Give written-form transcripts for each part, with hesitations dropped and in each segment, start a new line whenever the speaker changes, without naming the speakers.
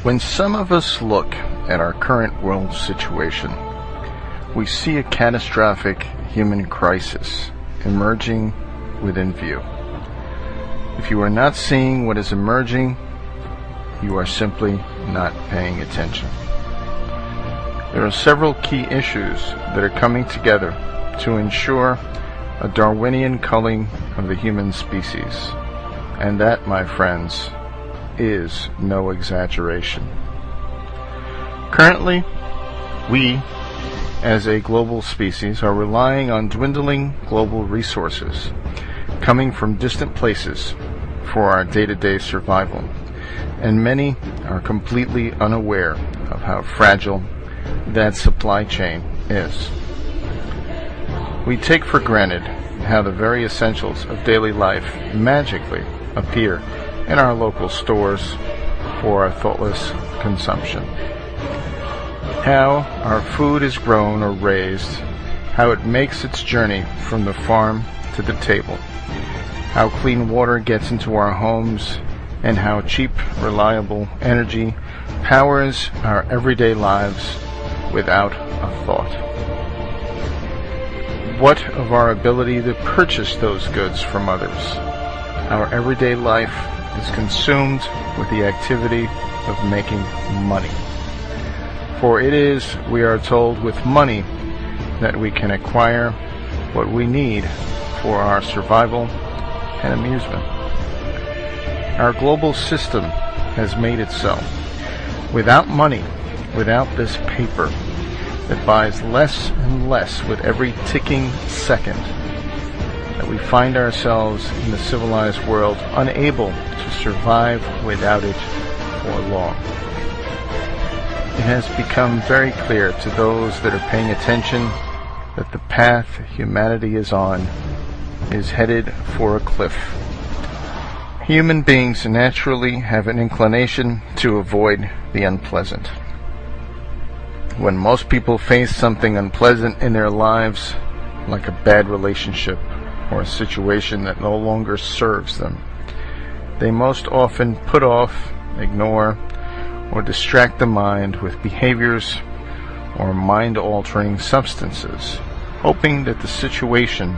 When some of us look at our current world situation, we see a catastrophic human crisis emerging within view. If you are not seeing what is emerging, you are simply not paying attention. There are several key issues that are coming together to ensure a Darwinian culling of the human species, and that, my friends, is no exaggeration. Currently, we, as a global species, are relying on dwindling global resources coming from distant places for our day-to-day survival, and many are completely unaware of how fragile that supply chain is. We take for granted how the very essentials of daily life magically appear in our local stores for our thoughtless consumption. How our food is grown or raised, how it makes its journey from the farm to the table, how clean water gets into our homes, and how cheap, reliable energy powers our everyday lives without a thought. What of our ability to purchase those goods from others? Our everyday life is consumed with the activity of making money. For it is, we are told, with money that we can acquire what we need for our survival and amusement. Our global system has made it so. Without money, without this paper that buys less and less with every ticking second, that we find ourselves in the civilized world unable to survive without it for long. It has become very clear to those that are paying attention that the path humanity is on is headed for a cliff. Human beings naturally have an inclination to avoid the unpleasant. When most people face something unpleasant in their lives, like a bad relationship or a situation that no longer serves them, they most often put off, ignore, or distract the mind with behaviors or mind-altering substances, hoping that the situation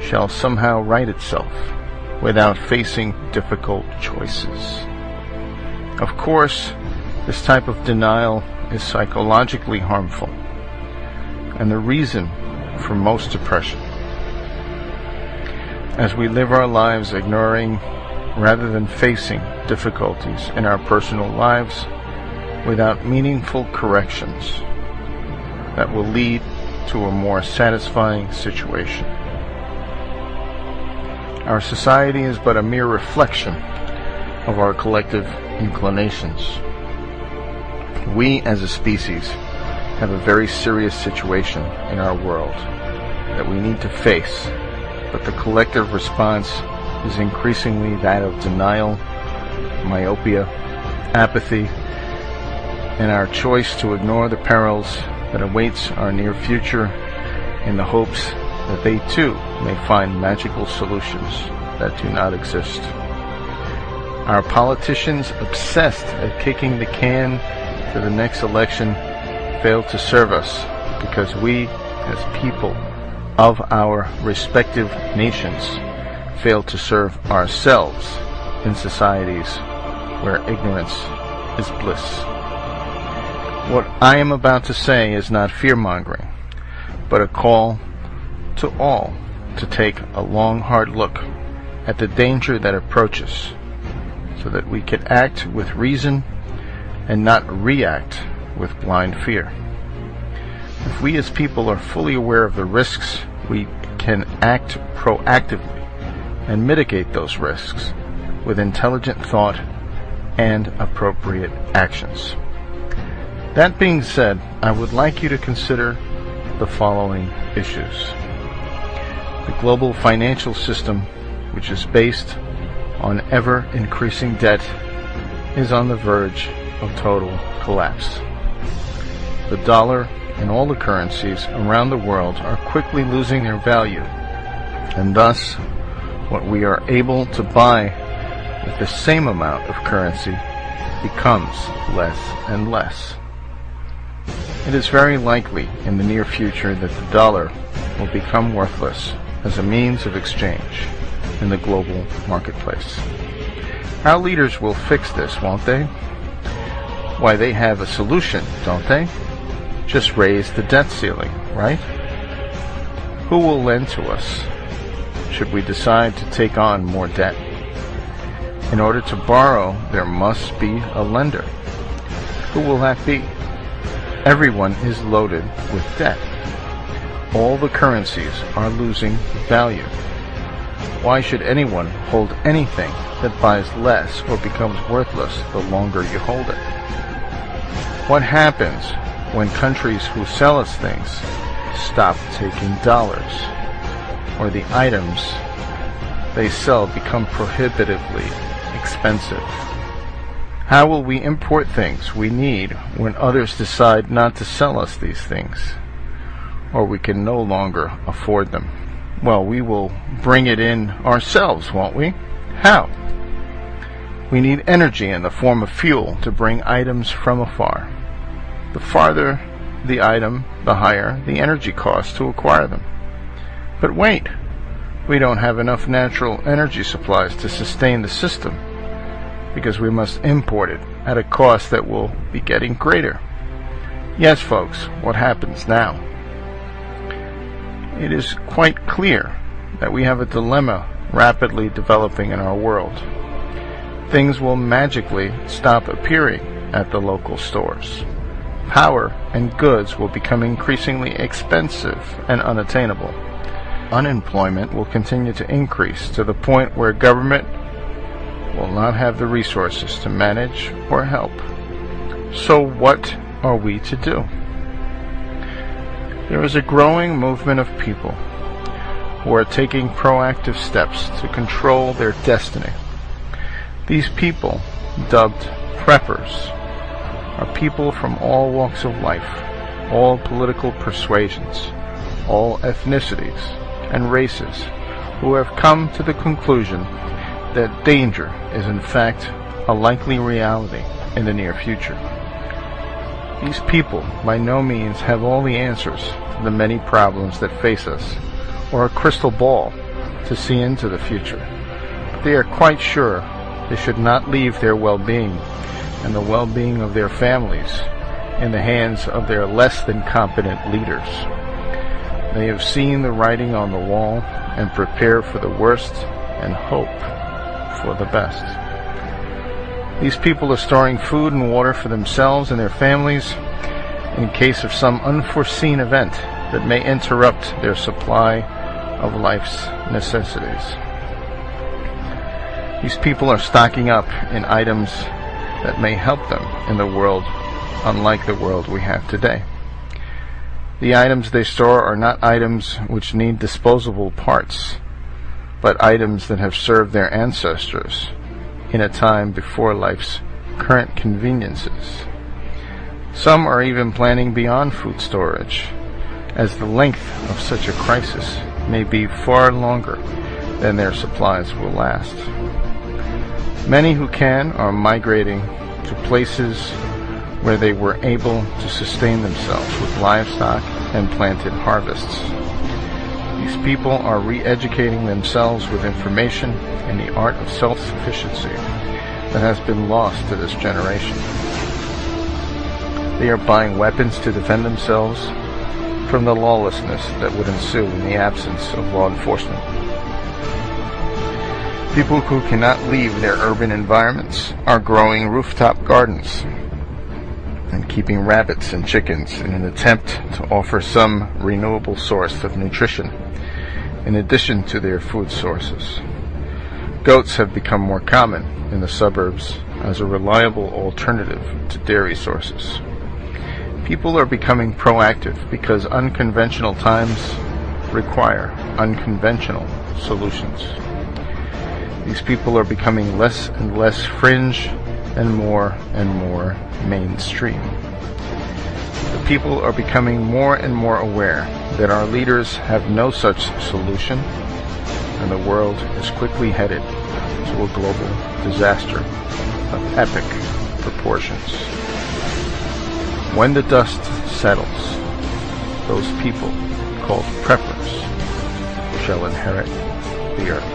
shall somehow right itself without facing difficult choices. Of course, this type of denial is psychologically harmful and the reason for most depression, as we live our lives ignoring rather than facing difficulties in our personal lives without meaningful corrections that will lead to a more satisfying situation. Our society is but a mere reflection of our collective inclinations. We as a species have a very serious situation in our world that we need to face, but the collective response is increasingly that of denial, myopia, apathy, and our choice to ignore the perils that awaits our near future in the hopes that they too may find magical solutions that do not exist. Our politicians, obsessed at kicking the can to the next election, fail to serve us because we, as people of our respective nations, fail to serve ourselves in societies where ignorance is bliss. What I am about to say is not fear-mongering, but a call to all to take a long, hard look at the danger that approaches, so that we can act with reason and not react with blind fear. If we as people are fully aware of the risks, we can act proactively and mitigate those risks with intelligent thought and appropriate actions. That being said, I would like you to consider the following issues. The global financial system, which is based on ever-increasing debt, is on the verge of total collapse. The dollar and all the currencies around the world are quickly losing their value, and thus what we are able to buy with the same amount of currency becomes less and less. It is very likely in the near future that the dollar will become worthless as a means of exchange in the global marketplace. Our leaders will fix this, won't they? Why, they have a solution, don't they? Just raise the debt ceiling, right? Who will lend to us should we decide to take on more debt? In order to borrow, there must be a lender. Who will that be? Everyone is loaded with debt. All the currencies are losing value. Why should anyone hold anything that buys less or becomes worthless the longer you hold it? What happens when countries who sell us things stop taking dollars, or the items they sell become prohibitively expensive? How will we import things we need when others decide not to sell us these things, or we can no longer afford them? Well, we will bring it in ourselves, won't we? How? We need energy in the form of fuel to bring items from afar. The farther the item, the higher the energy cost to acquire them. But wait, we don't have enough natural energy supplies to sustain the system, because we must import it at a cost that will be getting greater. Yes, folks, what happens now? It is quite clear that we have a dilemma rapidly developing in our world. Things will magically stop appearing at the local stores. Power and goods will become increasingly expensive and unattainable. Unemployment will continue to increase to the point where government will not have the resources to manage or help. So what are we to do? There is a growing movement of people who are taking proactive steps to control their destiny. These people, dubbed preppers, are people from all walks of life, all political persuasions, all ethnicities and races, who have come to the conclusion that danger is in fact a likely reality in the near future. These people by no means have all the answers to the many problems that face us, or a crystal ball to see into the future. But they are quite sure they should not leave their well-being and the well-being of their families in the hands of their less than competent leaders. They have seen the writing on the wall and prepare for the worst and hope for the best. These people are storing food and water for themselves and their families in case of some unforeseen event that may interrupt their supply of life's necessities. These people are stocking up in items that may help them in the world unlike the world we have today. The items they store are not items which need disposable parts, but items that have served their ancestors in a time before life's current conveniences. Some are even planning beyond food storage, as the length of such a crisis may be far longer than their supplies will last. Many who can are migrating to places where they were able to sustain themselves with livestock and planted harvests. These people are re-educating themselves with information and the art of self-sufficiency that has been lost to this generation. They are buying weapons to defend themselves from the lawlessness that would ensue in the absence of law enforcement. People who cannot leave their urban environments are growing rooftop gardens and keeping rabbits and chickens in an attempt to offer some renewable source of nutrition in addition to their food sources. Goats have become more common in the suburbs as a reliable alternative to dairy sources. People are becoming proactive because unconventional times require unconventional solutions. These people are becoming less and less fringe and more mainstream. The people are becoming more and more aware that our leaders have no such solution, and the world is quickly headed to a global disaster of epic portions. When the dust settles, those people, called preppers, shall inherit the earth.